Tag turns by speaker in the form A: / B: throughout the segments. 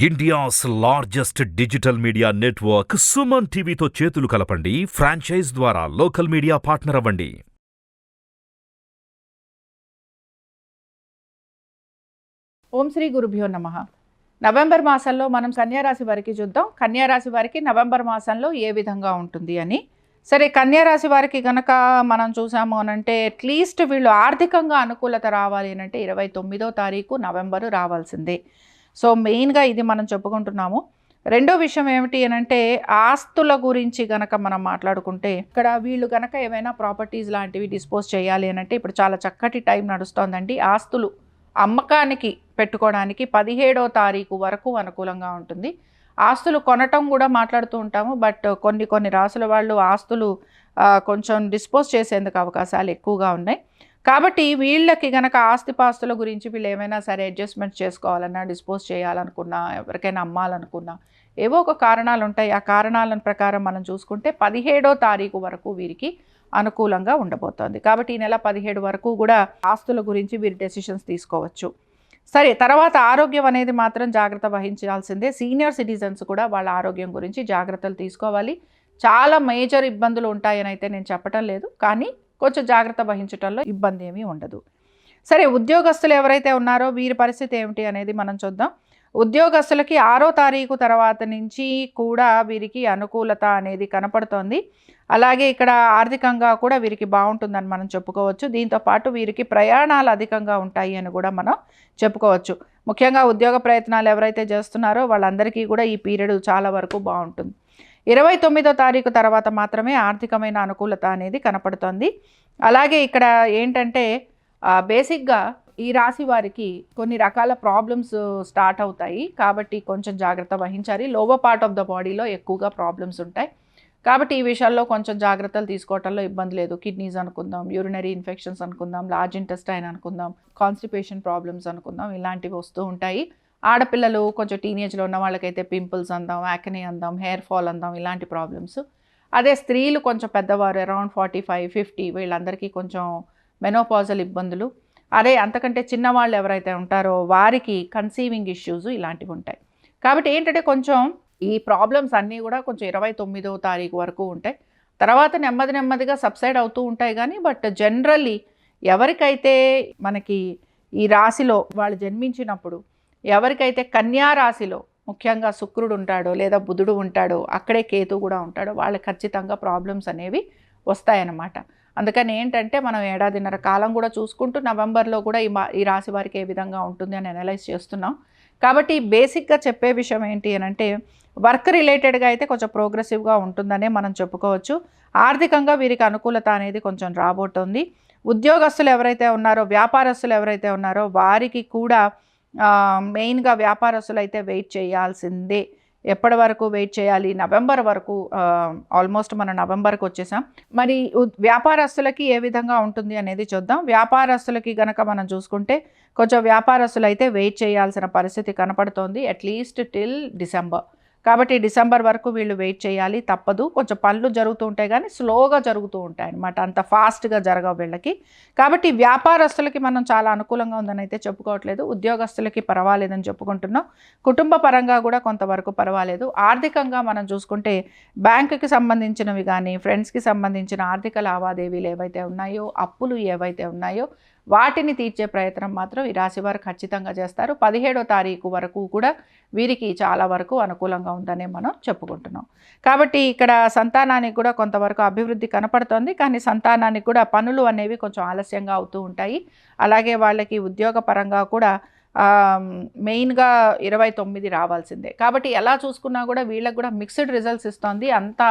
A: India's largest digital media network Suman టీవీతో చేతులు కలపండి. ఫ్రాంచైజ్ ద్వారా లోకల్ మీడియా పార్ట్నర్ అవ్వండి.
B: ఓం శ్రీ గురుభ్యో నమః. నవంబర్ మాసంలో మనం కన్యారాశి వారికి చూద్దాం. కన్యారాశి వారికి నవంబర్ మాసంలో ఏ విధంగా ఉంటుంది అని. సరే, కన్యారాశి వారికి కనుక మనం చూసాము అనంటే అట్లీస్ట్ వీళ్ళు ఆర్థికంగా అనుకూలత రావాలి అనంటే 29వ తారీఖు నవంబరు రావాల్సిందే. సో మెయిన్గా ఇది మనం చెప్పుకుంటున్నాము. రెండో విషయం ఏమిటి అనంటే ఆస్తుల గురించి గనక మనం మాట్లాడుకుంటే ఇక్కడ వీళ్ళు గనక ఏమైనా ప్రాపర్టీస్ లాంటివి డిస్పోజ్ చేయాలి అనంటే ఇప్పుడు చాలా చక్కటి టైం నడుస్తోందండి. ఆస్తులు అమ్మకానికి పెట్టుకోవడానికి 17వ తారీఖు వరకు అనుకూలంగా ఉంటుంది. ఆస్తులు కొనటం కూడా మాట్లాడుతూ ఉంటాము, బట్ కొన్ని రాసుల వాళ్ళు ఆస్తులు కొంచెం డిస్పోజ్ చేసేందుకు అవకాశాలు ఎక్కువగా ఉన్నాయి. కాబట్టి వీళ్ళకి గనక ఆస్తిపాస్తుల గురించి వీళ్ళు ఏమైనా సరే అడ్జస్ట్మెంట్ చేసుకోవాలన్నా, డిస్పోజ్ చేయాలనుకున్నా, ఎవరికైనా అమ్మాలనుకున్నా ఏవో ఒక కారణాలు ఉంటాయి. ఆ కారణాల ప్రకారం మనం చూసుకుంటే 17వ తారీఖు వరకు వీరికి అనుకూలంగా ఉండబోతోంది. కాబట్టి ఈ నెల 17 వరకు కూడా ఆస్తుల గురించి వీరు డెసిషన్స్ తీసుకోవచ్చు. సరే, తర్వాత ఆరోగ్యం అనేది మాత్రం జాగ్రత్త వహించాల్సిందే. సీనియర్ సిటిజన్స్ కూడా వాళ్ళ ఆరోగ్యం గురించి జాగ్రత్తలు తీసుకోవాలి. చాలా మేజర్ ఇబ్బందులు ఉంటాయని అయితే నేను చెప్పటం లేదు, కానీ కొంచెం జాగ్రత్త వహించడంలో ఇబ్బంది ఏమీ ఉండదు. సరే, ఉద్యోగస్తులు ఎవరైతే ఉన్నారో వీరి పరిస్థితి ఏమిటి అనేది మనం చూద్దాం. ఉద్యోగస్తులకి 6వ తారీఖు తర్వాత నుంచి కూడా వీరికి అనుకూలత అనేది కనపడుతోంది. అలాగే ఇక్కడ ఆర్థికంగా కూడా వీరికి బాగుంటుందని మనం చెప్పుకోవచ్చు. దీంతోపాటు వీరికి ప్రయాణాలు అధికంగా ఉంటాయి అని కూడా మనం చెప్పుకోవచ్చు. ముఖ్యంగా ఉద్యోగ ప్రయత్నాలు ఎవరైతే చేస్తున్నారో వాళ్ళందరికీ కూడా ఈ పీరియడ్ చాలా వరకు బాగుంటుంది. 29వ తారీఖు తర్వాత మాత్రమే ఆర్థికమైన అనుకూలత అనేది కనపడుతోంది. అలాగే ఇక్కడ ఏంటంటే బేసిక్గా ఈ రాశి వారికి కొన్ని రకాల ప్రాబ్లమ్స్ స్టార్ట్ అవుతాయి. కాబట్టి కొంచెం జాగ్రత్త వహించాలి. లోవర్ పార్ట్ ఆఫ్ ద బాడీలో ఎక్కువగా ప్రాబ్లమ్స్ ఉంటాయి. కాబట్టి ఈ విషయాల్లో కొంచెం జాగ్రత్తలు తీసుకోవటంలో ఇబ్బంది లేదు. కిడ్నీస్ అనుకుందాం, యూరినరీ ఇన్ఫెక్షన్స్ అనుకుందాం, లార్జ్ ఇంటెస్టైన్ అనుకుందాం, కాన్స్టిపేషన్ ప్రాబ్లమ్స్ అనుకుందాం, ఇలాంటివి వస్తూ ఉంటాయి. ఆడపిల్లలు కొంచెం టీనేజ్లో ఉన్న వాళ్ళకైతే పింపుల్స్ అందాం, యాక్నే అందాం, హెయిర్ ఫాల్ అందాం, ఇలాంటి ప్రాబ్లమ్స్. అదే స్త్రీలు కొంచెం పెద్దవారు అరౌండ్ 45, 50 వీళ్ళందరికీ కొంచెం మెనోపాజల్ ఇబ్బందులు. అదే అంతకంటే చిన్నవాళ్ళు ఎవరైతే ఉంటారో వారికి కన్సీవింగ్ ఇష్యూస్ ఇలాంటివి ఉంటాయి. కాబట్టి ఏంటంటే కొంచెం ఈ ప్రాబ్లమ్స్ అన్నీ కూడా కొంచెం 29వ తారీఖు వరకు ఉంటాయి. తర్వాత నెమ్మదిగా సబ్సైడ్ అవుతూ ఉంటాయి. కానీ బట్ జనరల్లీ ఎవరికైతే మనకి ఈ రాశిలో వాళ్ళు జన్మించినప్పుడు ఎవరికైతే కన్యా రాశిలో ముఖ్యంగా శుక్రుడు ఉంటాడో లేదా బుధుడు ఉంటాడో, అక్కడే కేతు కూడా ఉంటాడో, వాళ్ళకి ఖచ్చితంగా ప్రాబ్లమ్స్ అనేవి వస్తాయన్నమాట. అందుకని ఏంటంటే మనం ఏడాదిన్నర కాలం కూడా చూసుకుంటూ నవంబర్లో కూడా ఈ రాశి వారికి ఏ విధంగా ఉంటుంది అని అనలైజ్ చేస్తున్నాం. కాబట్టి బేసిక్గా చెప్పే విషయం ఏంటి అని అంటే వర్క్ రిలేటెడ్గా అయితే కొంచెం ప్రోగ్రెసివ్గా ఉంటుందనే మనం చెప్పుకోవచ్చు. ఆర్థికంగా వీరికి అనుకూలత అనేది కొంచెం రాబోతోంది. ఉద్యోగస్తులు ఎవరైతే ఉన్నారో, వ్యాపారస్తులు ఎవరైతే ఉన్నారో వారికి కూడా మెయిన్గా వ్యాపారస్తులు అయితే వెయిట్ చేయాల్సిందే. ఎప్పటి వరకు వెయిట్ చేయాలి? నవంబర్ వరకు. ఆల్మోస్ట్ మనం నవంబర్కి వచ్చేసాం. మరి వ్యాపారస్తులకి ఏ విధంగా ఉంటుంది అనేది చూద్దాం. వ్యాపారస్తులకి గనక మనం చూసుకుంటే కొంచెం వ్యాపారస్తులు అయితే వెయిట్ చేయాల్సిన పరిస్థితి కనపడుతోంది, అట్లీస్ట్ టిల్ డిసెంబర్. కాబట్టి డిసెంబర్ వరకు వీళ్ళు వెయిట్ చేయాలి, తప్పదు. కొంచెం పనులు జరుగుతూ ఉంటాయి కానీ స్లోగా జరుగుతూ ఉంటాయి అన్నమాట, అంత ఫాస్ట్గా జరగవు వీళ్ళకి. కాబట్టి వ్యాపారస్తులకి మనం చాలా అనుకూలంగా ఉందని అయితే చెప్పుకోవట్లేదు. ఉద్యోగస్తులకి పర్వాలేదని చెప్పుకుంటున్నాం. కుటుంబ పరంగా కూడా కొంతవరకు పర్వాలేదు. ఆర్థికంగా మనం చూసుకుంటే బ్యాంకుకి సంబంధించినవి కానీ, ఫ్రెండ్స్కి సంబంధించిన ఆర్థిక లావాదేవీలు ఏవైతే ఉన్నాయో, అప్పులు ఏవైతే ఉన్నాయో వాటిని తీర్చే ప్రయత్నం మాత్రం ఈ రాశి వారు ఖచ్చితంగా చేస్తారు. 17వ తారీఖు వరకు కూడా వీరికి చాలా వరకు అనుకూలంగా ఉందనే మనం చెప్పుకుంటున్నాం. కాబట్టి ఇక్కడ సంతానానికి కూడా కొంతవరకు అభివృద్ధి కనపడుతోంది. కానీ సంతానానికి కూడా పనులు అనేవి కొంచెం ఆలస్యంగా అవుతూ ఉంటాయి. అలాగే వాళ్ళకి ఉద్యోగ పరంగా కూడా మెయిన్గా 29 రావాల్సిందే. కాబట్టి ఎలా చూసుకున్నా కూడా వీళ్ళకి కూడా మిక్స్డ్ రిజల్ట్స్ ఇస్తోంది. అంతా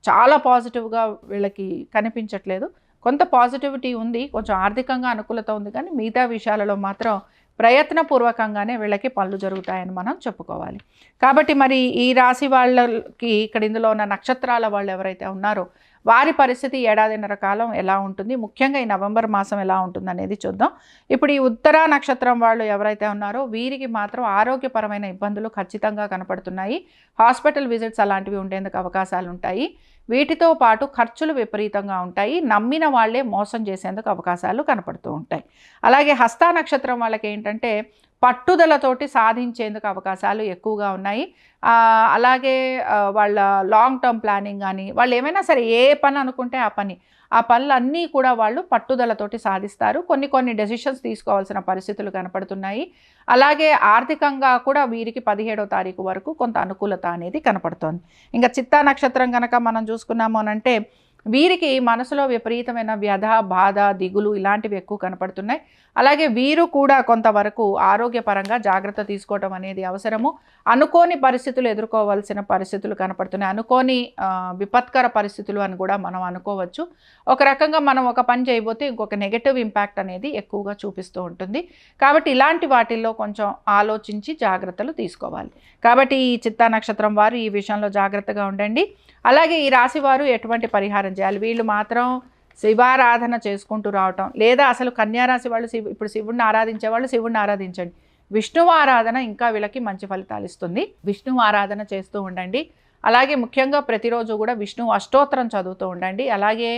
B: చాలా పాజిటివ్గా వీళ్ళకి కనిపించట్లేదు. కొంత పాజిటివిటీ ఉంది, కొంచెం ఆర్థికంగా అనుకూలత ఉంది, కానీ మిగతా విషయాలలో మాత్రం ప్రయత్నపూర్వకంగానే వీళ్ళకి పనులు జరుగుతాయని మనం చెప్పుకోవాలి. కాబట్టి మరి ఈ రాశి వాళ్ళకి ఇక్కడ ఇందులో ఉన్న నక్షత్రాల వాళ్ళు ఎవరైతే ఉన్నారో వారి పరిస్థితి ఏడాదిన్నర కాలం ఎలా ఉంటుంది, ముఖ్యంగా ఈ నవంబర్ మాసం ఎలా ఉంటుంది అనేది చూద్దాం. ఇప్పుడు ఈ ఉత్తరా నక్షత్రం వాళ్ళు ఎవరైతే ఉన్నారో వీరికి మాత్రం ఆరోగ్యపరమైన ఇబ్బందులు ఖచ్చితంగా కనపడుతున్నాయి. హాస్పిటల్ విజిట్స్ అలాంటివి ఉండేందుకు అవకాశాలు ఉంటాయి. వీటితో పాటు ఖర్చులు విపరీతంగా ఉంటాయి. నమ్మిన వాళ్ళే మోసం చేసేందుకు అవకాశాలు కనపడుతూ ఉంటాయి. అలాగే హస్త నక్షత్రం వాళ్ళకి ఏంటంటే పట్టుదలతోటి సాధించేందుకు అవకాశాలు ఎక్కువగా ఉన్నాయి. అలాగే వాళ్ళ లాంగ్ టర్మ్ ప్లానింగ్ కానీ, వాళ్ళు ఏమైనా సరే ఏ పని అనుకుంటే ఆ పనులన్నీ కూడా వాళ్ళు పట్టుదలతోటి సాధిస్తారు. కొన్ని డెసిషన్స్ తీసుకోవాల్సిన పరిస్థితులు కనపడుతున్నాయి. అలాగే ఆర్థికంగా కూడా వీరికి 17వ తారీఖు వరకు కొంత అనుకూలత అనేది కనపడుతోంది. ఇంకా చిత్తా నక్షత్రం కనుక మనం చూసుకున్నాము అనంటే వీరికి మనసులో విపరీతమైన వ్యధ, బాధ, దిగులు ఇలాంటివి ఎక్కువ కనపడుతున్నాయి. అలాగే వీరు కూడా కొంతవరకు ఆరోగ్యపరంగా జాగ్రత్త తీసుకోవటం అనేది అవసరము. అనుకోని పరిస్థితులు ఎదుర్కోవాల్సిన పరిస్థితులు కనపడుతున్నాయి. అనుకోని విపత్కర పరిస్థితులు అని కూడా మనం అనుకోవచ్చు. ఒక రకంగా మనం ఒక పని చేయబోతే ఇంకొక నెగటివ్ ఇంపాక్ట్ అనేది ఎక్కువగా చూపిస్తూ ఉంటుంది. కాబట్టి ఇలాంటి వాటిల్లో కొంచెం ఆలోచించి జాగ్రత్తలు తీసుకోవాలి. కాబట్టి ఈ చిత్తా నక్షత్రం వారు ఈ విషయంలో జాగ్రత్తగా ఉండండి. అలాగే ఈ రాశి వారు ఎటువంటి పరిహారం చేయాలి? వీళ్ళు మాత్రం శివారాధన చేసుకుంటూ రావటం, లేదా అసలు కన్యారాశి వాళ్ళు ఇప్పుడు శివుడిని ఆరాధించే వాళ్ళు శివుడిని ఆరాధించండి. విష్ణువు ఆరాధన ఇంకా వీళ్ళకి మంచి ఫలితాలు ఇస్తుంది. విష్ణువు ఆరాధన చేస్తూ ఉండండి. అలాగే ముఖ్యంగా ప్రతిరోజు కూడా విష్ణువు అష్టోత్తరం చదువుతూ ఉండండి. అలాగే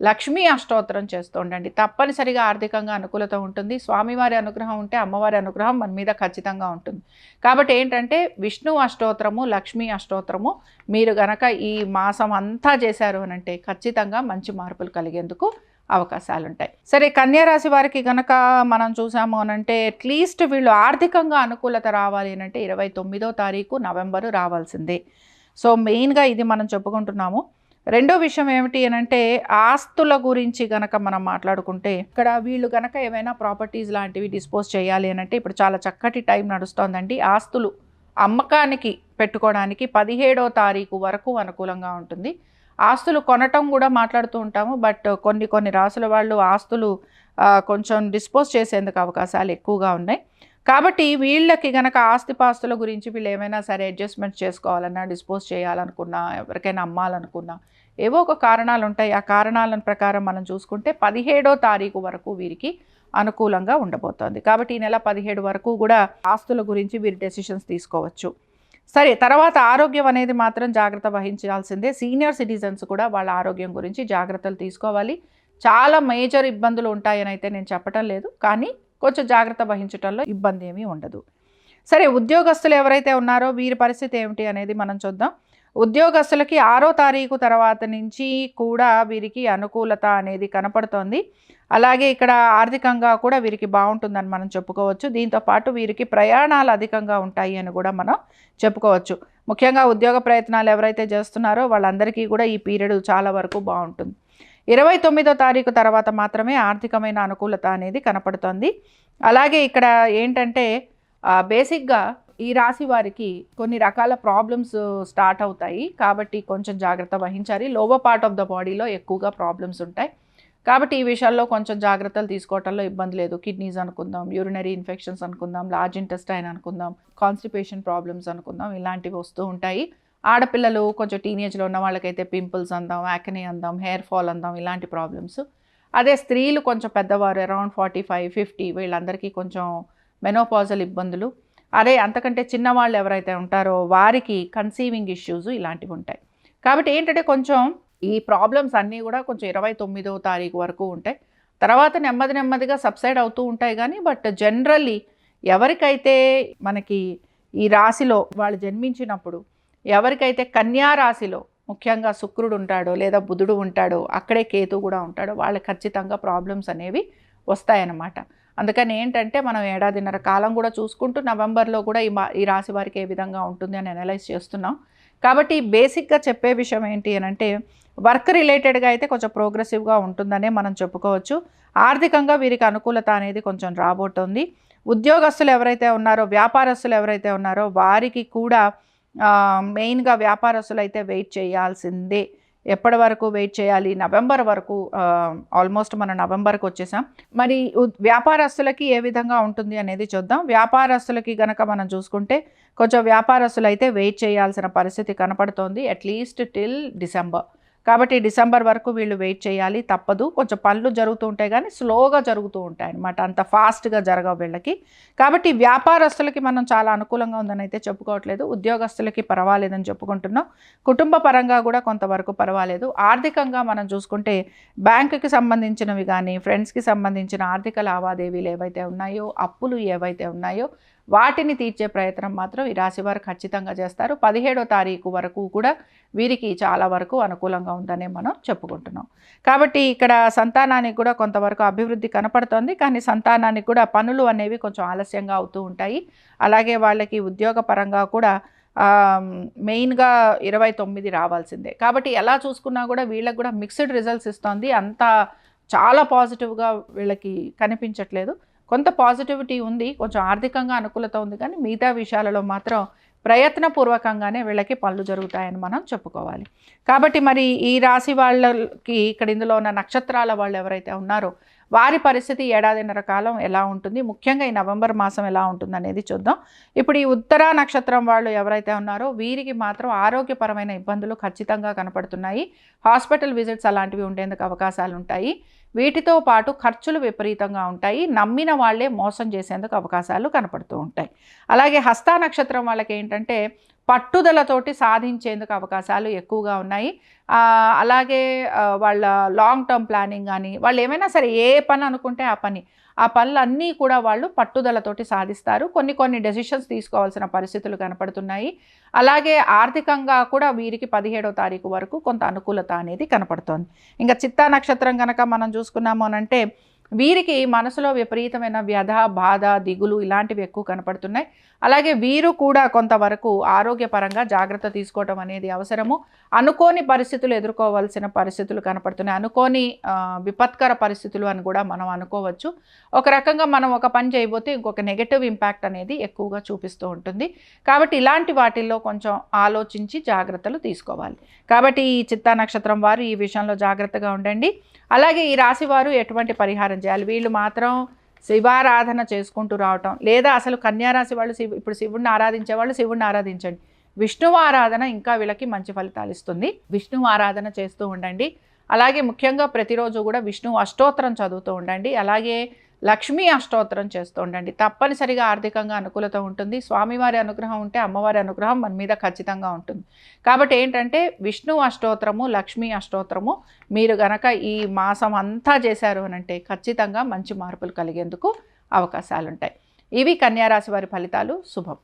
B: లక్ష్మీ అష్టోత్తరం చేస్తూ ఉండండి. తప్పనిసరిగా ఆర్థికంగా అనుకూలత ఉంటుంది. స్వామివారి అనుగ్రహం ఉంటే అమ్మవారి అనుగ్రహం మన మీద ఖచ్చితంగా ఉంటుంది. కాబట్టి ఏంటంటే విష్ణు అష్టోత్తరము, లక్ష్మీ అష్టోత్తరము మీరు గనక ఈ మాసం అంతా చేశారు అని అంటే ఖచ్చితంగా మంచి మార్పులు కలిగేందుకు అవకాశాలు ఉంటాయి. సరే, కన్యారాశి వారికి గనక మనం చూసాము అనంటే అట్లీస్ట్ వీళ్ళు ఆర్థికంగా అనుకూలత రావాలి అనంటే 29వ తారీఖు నవంబరు రావాల్సిందే. సో మెయిన్గా ఇది మనం చెప్పుకుంటున్నాము. రెండో విషయం ఏమిటి అనంటే ఆస్తుల గురించి గనక మనం మాట్లాడుకుంటే ఇక్కడ వీళ్ళు గనక ఏమైనా ప్రాపర్టీస్ లాంటివి డిస్పోజ్ చేయాలి అనంటే ఇప్పుడు చాలా చక్కటి టైం నడుస్తోందండి. ఆస్తులు అమ్మకానికి పెట్టుకోవడానికి 17వ తారీఖు వరకు అనుకూలంగా ఉంటుంది. ఆస్తులు కొనటం కూడా మాట్లాడుతూ ఉంటాము. బట్ కొన్ని రాసుల వాళ్ళు ఆస్తులు కొంచెం డిస్పోజ్ చేసేందుకు అవకాశాలు ఎక్కువగా ఉన్నాయి. కాబట్టి వీళ్ళకి గనక ఆస్తిపాస్తుల గురించి వీళ్ళు ఏమైనా సరే అడ్జస్ట్మెంట్ చేసుకోవాలన్నా, డిస్పోజ్ చేయాలనుకున్నా, ఎవరికైనా అమ్మాలనుకున్నా ఏవో ఒక కారణాలు ఉంటాయి. ఆ కారణాల ప్రకారం మనం చూసుకుంటే 17వ తారీఖు వరకు వీరికి అనుకూలంగా ఉండబోతోంది. కాబట్టి ఈ నెల 17 వరకు కూడా ఆస్తుల గురించి వీరు డెసిషన్స్ తీసుకోవచ్చు. సరే, తర్వాత ఆరోగ్యం అనేది మాత్రం జాగ్రత్త వహించాల్సిందే. సీనియర్ సిటిజన్స్ కూడా వాళ్ళ ఆరోగ్యం గురించి జాగ్రత్తలు తీసుకోవాలి. చాలా మేజర్ ఇబ్బందులు ఉంటాయని అయితే నేను చెప్పటం లేదు, కానీ కొంచెం జాగ్రత్త వహించడంలో ఇబ్బంది ఏమీ ఉండదు. సరే, ఉద్యోగస్తులు ఎవరైతే ఉన్నారో వీరి పరిస్థితి ఏమిటి అనేది మనం చూద్దాం. ఉద్యోగస్తులకి 6వ తారీఖు తర్వాత నుంచి కూడా వీరికి అనుకూలత అనేది కనపడుతోంది. అలాగే ఇక్కడ ఆర్థికంగా కూడా వీరికి బాగుంటుందని మనం చెప్పుకోవచ్చు. దీంతోపాటు వీరికి ప్రయాణాలు అధికంగా ఉంటాయి అని కూడా మనం చెప్పుకోవచ్చు. ముఖ్యంగా ఉద్యోగ ప్రయత్నాలు ఎవరైతే చేస్తున్నారో వాళ్ళందరికీ కూడా ఈ పీరియడ్ చాలా వరకు బాగుంటుంది. 29వ తారీఖు తర్వాత మాత్రమే ఆర్థికమైన అనుకూలత అనేది కనపడుతోంది. అలాగే ఇక్కడ ఏంటంటే బేసిక్గా ఈ రాశి వారికి కొన్ని రకాల ప్రాబ్లమ్స్ స్టార్ట్ అవుతాయి. కాబట్టి కొంచెం జాగ్రత్త వహించాలి. లోవర్ పార్ట్ ఆఫ్ ద బాడీలో ఎక్కువగా ప్రాబ్లమ్స్ ఉంటాయి. కాబట్టి ఈ విషయాల్లో కొంచెం జాగ్రత్తలు తీసుకోవటంలో ఇబ్బంది లేదు. కిడ్నీస్ అనుకుందాం, యూరినరీ ఇన్ఫెక్షన్స్ అనుకుందాం, లార్జ్ ఇంటెస్టైన్ అనుకుందాం, కాన్స్టిపేషన్ ప్రాబ్లమ్స్ అనుకుందాం, ఇలాంటివి వస్తూ ఉంటాయి. ఆడపిల్లలు కొంచెం టీనేజ్లో ఉన్న వాళ్ళకైతే పింపుల్స్ అందాం, యాక్నే అందాం, హెయిర్ ఫాల్ అందాం, ఇలాంటి ప్రాబ్లమ్స్. అదే స్త్రీలు కొంచెం పెద్దవారు అరౌండ్ 45, 50 వీళ్ళందరికీ కొంచెం మెనోపాజల్ ఇబ్బందులు. అదే అంతకంటే చిన్నవాళ్ళు ఎవరైతే ఉంటారో వారికి కన్సీవింగ్ ఇష్యూస్ ఇలాంటివి ఉంటాయి. కాబట్టి ఏంటంటే కొంచెం ఈ ప్రాబ్లమ్స్ అన్నీ కూడా కొంచెం 29వ తారీఖు వరకు ఉంటాయి. తర్వాత నెమ్మదిగా సబ్సైడ్ అవుతూ ఉంటాయి. కానీ బట్ జనరల్లీ ఎవరికైతే మనకి ఈ రాశిలో వాళ్ళు జన్మించినప్పుడు ఎవరికైతే కన్యా రాశిలో ముఖ్యంగా శుక్రుడు ఉంటాడో లేదా బుధుడు ఉంటాడో అక్కడే కేతు కూడా ఉంటాడో వాళ్ళకి ఖచ్చితంగా ప్రాబ్లమ్స్ అనేవి వస్తాయన్నమాట. అందుకని ఏంటంటే మనం ఏడాదిన్నర కాలం కూడా చూసుకుంటూ నవంబర్లో కూడా ఈ రాశి వారికి ఏ విధంగా ఉంటుంది అని అనలైజ్ చేస్తున్నాం. కాబట్టి బేసిక్గా చెప్పే విషయం ఏంటి అని అంటే వర్క్ రిలేటెడ్గా అయితే కొంచెం ప్రోగ్రెసివ్గా ఉంటుందనే మనం చెప్పుకోవచ్చు. ఆర్థికంగా వీరికి అనుకూలత అనేది కొంచెం రాబోతుంది. ఉద్యోగస్తులు ఎవరైతే ఉన్నారో, వ్యాపారస్తులు ఎవరైతే ఉన్నారో వారికి కూడా మెయిన్గా వ్యాపారస్తులు అయితే వెయిట్ చేయాల్సిందే. ఎప్పటి వరకు వెయిట్ చేయాలి? నవంబర్ వరకు. ఆల్మోస్ట్ మనం నవంబర్కి వచ్చేసాం. మరి వ్యాపారస్తులకి ఏ విధంగా ఉంటుంది అనేది చూద్దాం. వ్యాపారస్తులకి గనక మనం చూసుకుంటే కొంచెం వ్యాపారస్తులు అయితే వెయిట్ చేయాల్సిన పరిస్థితి కనపడుతోంది అట్లీస్ట్ టిల్ డిసెంబర్. కాబట్టి డిసెంబర్ వరకు వీళ్ళు వెయిట్ చేయాలి, తప్పదు. కొంచెం పనులు జరుగుతూ ఉంటాయి కానీ స్లోగా జరుగుతూ ఉంటాయి అన్నమాట, అంత ఫాస్ట్గా జరగవు వీళ్ళకి. కాబట్టి వ్యాపారస్తులకి మనం చాలా అనుకూలంగా ఉందని అయితే చెప్పుకోవట్లేదు. ఉద్యోగస్తులకి పర్వాలేదని చెప్పుకుంటున్నాం. కుటుంబ పరంగా కూడా కొంతవరకు పర్వాలేదు. ఆర్థికంగా మనం చూసుకుంటే బ్యాంకుకి సంబంధించినవి కానీ ఫ్రెండ్స్కి సంబంధించిన ఆర్థిక లావాదేవీలు ఏవైతే ఉన్నాయో, అప్పులు ఏవైతే ఉన్నాయో వాటిని తీర్చే ప్రయత్నం మాత్రం ఈ రాశి వారు ఖచ్చితంగా చేస్తారు. 17వ తారీఖు వరకు కూడా వీరికి చాలా వరకు అనుకూలంగా ఉందనే మనం చెప్పుకుంటున్నాం. కాబట్టి ఇక్కడ సంతానానికి కూడా కొంతవరకు అభివృద్ధి కనపడుతోంది. కానీ సంతానానికి కూడా పనులు అనేవి కొంచెం ఆలస్యంగా అవుతూ ఉంటాయి. అలాగే వాళ్ళకి ఉద్యోగపరంగా కూడా మెయిన్గా 29 రావాల్సిందే. కాబట్టి ఎలా చూసుకున్నా కూడా వీళ్ళకి కూడా మిక్స్డ్ రిజల్ట్స్ ఇస్తోంది. అంత చాలా పాజిటివ్గా వీళ్ళకి కనిపించట్లేదు. కొంత పాజిటివిటీ ఉంది, కొంచెం ఆర్థికంగా అనుకూలత ఉంది, కానీ మిగతా విషయాలలో మాత్రం ప్రయత్నపూర్వకంగానే వీళ్ళకి పనులు జరుగుతాయని మనం చెప్పుకోవాలి. కాబట్టి మరి ఈ రాశి వాళ్ళకి ఇక్కడ ఇందులో ఉన్న నక్షత్రాల వాళ్ళు ఎవరైతే ఉన్నారో వారి పరిస్థితి ఏడాదిన్నర కాలం ఎలా ఉంటుంది, ముఖ్యంగా ఈ నవంబర్ మాసం ఎలా ఉంటుంది అనేది చూద్దాం. ఇప్పుడు ఈ ఉత్తరా నక్షత్రం వాళ్ళు ఎవరైతే ఉన్నారో వీరికి మాత్రం ఆరోగ్యపరమైన ఇబ్బందులు ఖచ్చితంగా కనపడుతున్నాయి. హాస్పిటల్ విజిట్స్ అలాంటివి ఉండేందుకు అవకాశాలు ఉంటాయి. వీటితో పాటు ఖర్చులు విపరీతంగా ఉంటాయి. నమ్మిన వాళ్ళే మోసం చేసేందుకు అవకాశాలు కనపడుతూ ఉంటాయి. అలాగే హస్తా నక్షత్రం వాళ్ళకి ఏంటంటే పట్టుదలతోటి సాధించేందుకు అవకాశాలు ఎక్కువగా ఉన్నాయి. అలాగే వాళ్ళ లాంగ్ టర్మ్ ప్లానింగ్ కానీ వాళ్ళు ఏమైనా సరే ఏ పని అనుకుంటే ఆ పనులన్నీ కూడా వాళ్ళు పట్టుదలతోటి సాధిస్తారు. కొన్ని డెసిషన్స్ తీసుకోవాల్సిన పరిస్థితులు కనపడుతున్నాయి. అలాగే ఆర్థికంగా కూడా వీరికి 17వ తారీఖు వరకు కొంత అనుకూలత అనేది కనపడుతోంది. ఇంకా చిత్తా నక్షత్రం కనుక మనం చూసుకున్నాము అనంటే వీరికి మనసులో విపరీతమైన వ్యధ, బాధ, దిగులు ఇలాంటివి ఎక్కువ కనపడుతున్నాయి. అలాగే వీరు కూడా కొంతవరకు ఆరోగ్యపరంగా జాగ్రత్త తీసుకోవటం అనేది అవసరము. అనుకోని పరిస్థితులు ఎదుర్కోవాల్సిన పరిస్థితులు కనపడుతున్నాయి. అనుకోని విపత్కర పరిస్థితులు అని కూడా మనం అనుకోవచ్చు. ఒక రకంగా మనం ఒక పని చేయబోతే ఇంకొక నెగటివ్ ఇంపాక్ట్ అనేది ఎక్కువగా చూపిస్తూ ఉంటుంది. కాబట్టి ఇలాంటి వాటిల్లో కొంచెం ఆలోచించి జాగ్రత్తలు తీసుకోవాలి. కాబట్టి ఈ చిత్తా నక్షత్రం వారు ఈ విషయంలో జాగ్రత్తగా ఉండండి. అలాగే ఈ రాశి వారు ఎటువంటి పరిహారం చేయాలి? వీళ్ళు మాత్రం శివారాధన చేసుకుంటూ రావటం, లేదా అసలు కన్యారాశి వాళ్ళు ఇప్పుడు శివుడిని ఆరాధించే వాళ్ళు శివుడిని ఆరాధించండి. విష్ణువు ఆరాధన ఇంకా వీళ్ళకి మంచి ఫలితాలు ఇస్తుంది. విష్ణువు ఆరాధన చేస్తూ ఉండండి. అలాగే ముఖ్యంగా ప్రతిరోజు కూడా విష్ణువు అష్టోత్తరం చదువుతూ ఉండండి. అలాగే లక్ష్మీ అష్టోత్తరం చేస్తూ ఉండండి. తప్పనిసరిగా ఆర్థికంగా అనుకూలత ఉంటుంది. స్వామివారి అనుగ్రహం ఉంటే అమ్మవారి అనుగ్రహం మన మీద ఖచ్చితంగా ఉంటుంది. కాబట్టి ఏంటంటే విష్ణు అష్టోత్తరము, లక్ష్మీ అష్టోత్తరము మీరు గనక ఈ మాసం అంతా చేశారు అనంటే ఖచ్చితంగా మంచి మార్పులు కలిగేందుకు అవకాశాలు ఉంటాయి. ఇవి కన్యారాశి వారి ఫలితాలు. శుభం.